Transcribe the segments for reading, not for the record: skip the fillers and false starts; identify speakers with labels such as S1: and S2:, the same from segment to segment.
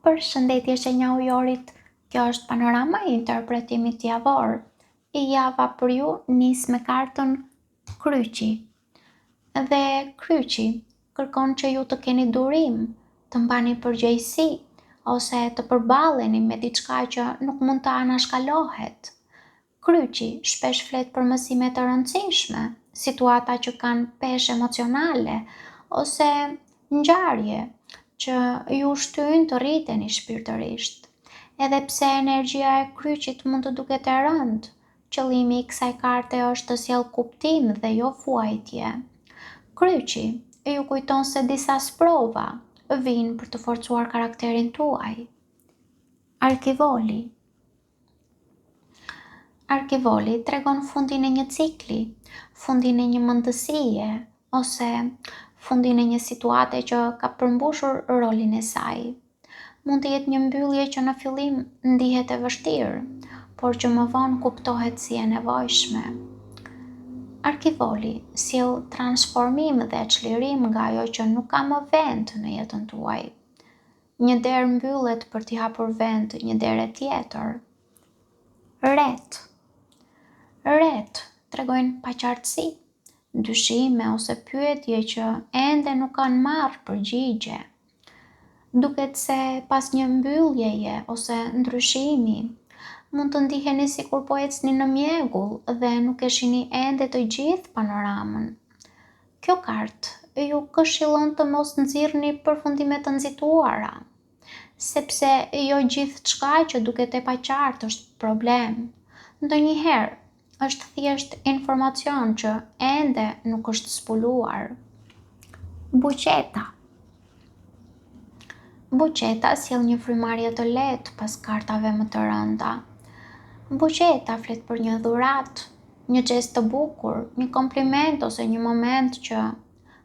S1: Përshëndetje që një ujorit, kjo është panorama i interpretimit javor. I java për ju nis me kartën Kryqi. Dhe Kryqi kërkon që ju të keni durim, të mbani përgjegjësi, ose të përballeni me diçka që nuk mund të anashkalohet. Kryqi shpesh flet për mësime të rëndësishme, situata që kanë peshë emocionale, ose ngjarje që ju shtyjnë të rriteni shpirtërisht. Edhe pse energjia e kryqit mund të duket e rëndë, qëllimi i kësaj karte është të sjellë kuptim dhe jo vuajtje. Kryqi ju kujton se disa sprova vijnë për të forcuar karakterin tuaj. Arkivoli tregon fundin e një cikli, fundin e një mendësie, ose fundin e një situate që ka përmbushur rolin e saj. Mund të jetë një mbyllje që në fillim ndihet e vështirë, por që më vonë kuptohet si e nevojshme. Arkivoli sjell transformim dhe çlirim nga ajo që nuk ka më vend në jetën tuaj. Një derë mbyllet për t'i hapur vend një dere tjetër. Ret tregojnë paqartësi, dyshime ose pyetje që ende nuk kanë marrë përgjigje. Duket se pas një mbylljeje ose ndryshimi, mund të ndiheni sikur po ecni në mjegull dhe nuk e shihni ende të gjithë panoramën. Kjo kartë ju këshillon të mos nxirrni përfundime të nxituara, sepse jo gjithçka që duket e paqartë është problem. Ndonjëherë është thjesht informacion që ende nuk është zbuluar. Buqeta sjell një frymarrje të lehtë pas kartave më të rënda. Buqeta flet për një dhuratë, një gest të bukur, një kompliment ose një moment që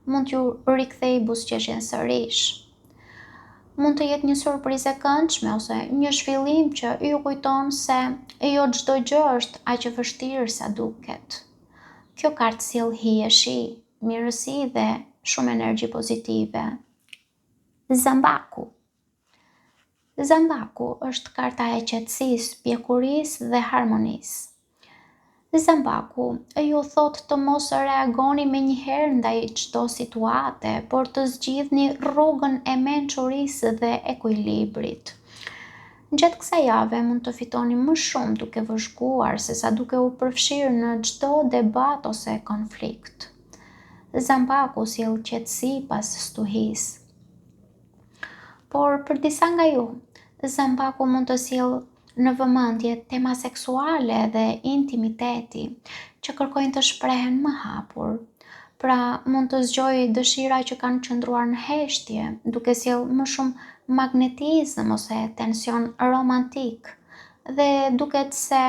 S1: mund t'ju rikthejë buzëqeshjen sërish. Mund të jetë një surprizë e këndshme ose një zhvillim që ju kujton se jo çdo gjë është aq e vështirë sa duket. Kjo kartë sjell hijeshi, mirësi dhe shumë energji pozitive. Zambaku është karta e qetësisë, pjekurisë dhe harmonisë. Zambaku ju thot të mos reagoni menjëherë ndaj çdo situate, por të zgjidhni rrugën e mençurisë dhe ekuilibrit. Gjatë kësaj jave mund të fitoni më shumë duke vëzhguar sesa duke u përfshirë në çdo debat ose konflikt. Zambaku sjell qetësi pas stuhisë. Por për disa nga ju, Zambaku mund të sjellë në vëmendje tema seksuale dhe intimiteti që kërkojnë të shprehen më hapur. Pra mund të zgjojë dëshira që kanë qëndruar në heshtje, duke sjellë më shumë magnetizëm ose tension romantik. Dhe duket se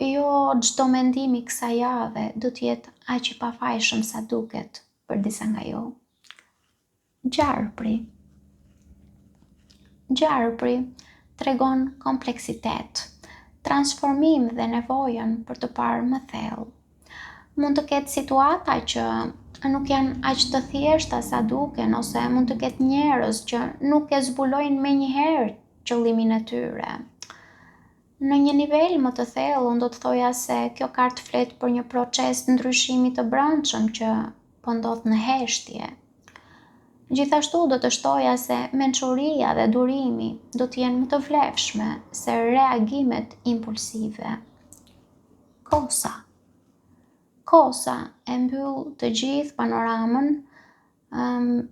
S1: jo çdo mendim i kësaj jave do të jetë aq i pafajshëm sa duket për disa nga ju. Gjarpri tregon kompleksitet, transformim dhe nevojën për të parë më thellë. Mund të ketë situata që nuk janë aq të thjeshta sa duken, ose mund të ketë njerëz që nuk e zbulojnë menjëherë qëllimin e tyre. Në një nivel më të thellë, unë do të thoja se kjo kartë flet për një proces ndryshimi të brendshëm që po ndodh në heshtje. Gjithashtu do të shtoja se mençuria dhe durimi do të jenë më të vlefshme se reagimet impulsive. Kosa e mbyll të gjithë panoramën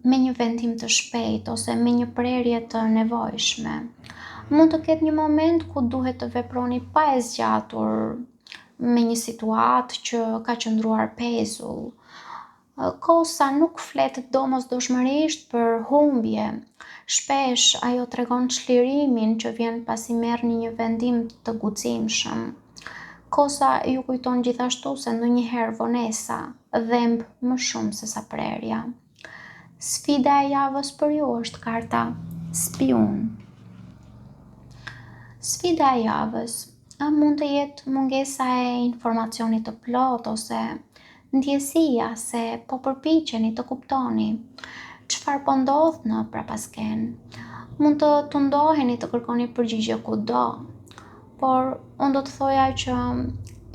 S1: me një vendim të shpejtë ose me një prerje të nevojshme. Mund të ketë një moment ku duhet të veproni pa e zgjatur me një situatë që ka qëndruar pezull. Kosa nuk flet domosdoshmërisht për humbje. Shpesh ajo tregon çlirimin që vjen pasi merrni një vendim të guximshëm. Kosa ju kujton gjithashtu se ndonjëherë vonesa dhemb më shumë se sa prerja. Sfida e javës për ju është karta Spiun. Sfida e javës mund të jetë mungesa e informacionit të plot ose ndjesia se po përpiqeni të kuptoni çfarë po ndodh në prapasken. Mund të ndoheni të kërkoni përgjigje kudo, por unë do të thoja që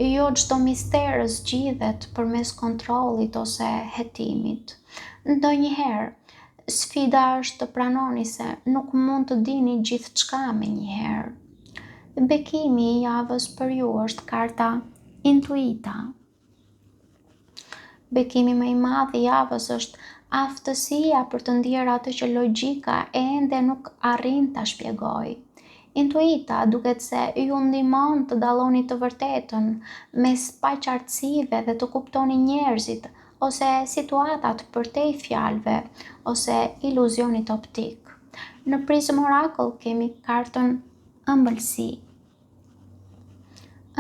S1: jo çdo mister zgjidhet përmes kontrollit ose hetimit. Ndonjëherë sfida është të pranoni se nuk mund të dini gjithçka menjëherë. Bekimi i javës për ju është karta Intuita. Bekimi më i madh i javës është aftësia për të ndier atë që logjika ende nuk arrin ta shpjegojë. Intuita duket se ju ndihmon të dalloni të vërtetën mes paqartësive dhe të kuptoni njerëzit ose situatat përtej fjalëve ose iluzionit optik. Në Prism Oracle kemi kartën ëmbëlsi.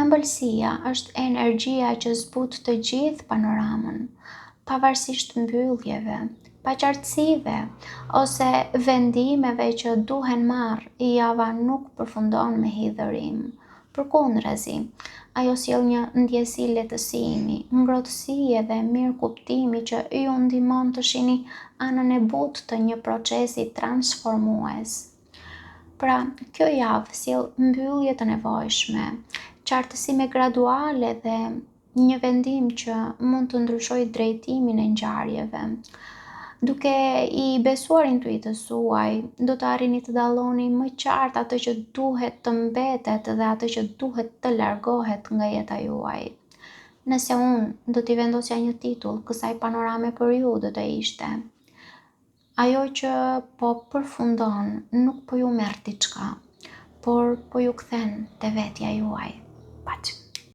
S1: Ëmbëlsia është energjia që zbut të gjithë panoramën, pavarësisht mbylljeve, paqartësive ose vendimeve që duhen marrë, java nuk përfundon me hidhërim. Përkundrazi, ajo sjell një ndjesi lehtësimi, ngrohtësie dhe mirëkuptimi që ju ndihmon të shihni anën e butë të një procesi transformues. Pra, kjo javë sjell mbyllje të nevojshme, qartësime graduale dhe një vendim që mund të ndryshojë drejtimin e ngjarjeve. Duke i besuar intuitës suaj, do të arrini të dalloni më qartë atë që duhet të mbetet dhe atë që duhet të largohet nga jeta juaj. Nëse unë do t'i vendosja një titull kësaj panorame për ju, do të ishte: ajo që po përfundon nuk po ju merr diçka, por po ju kthen te vetja juaj. Paç.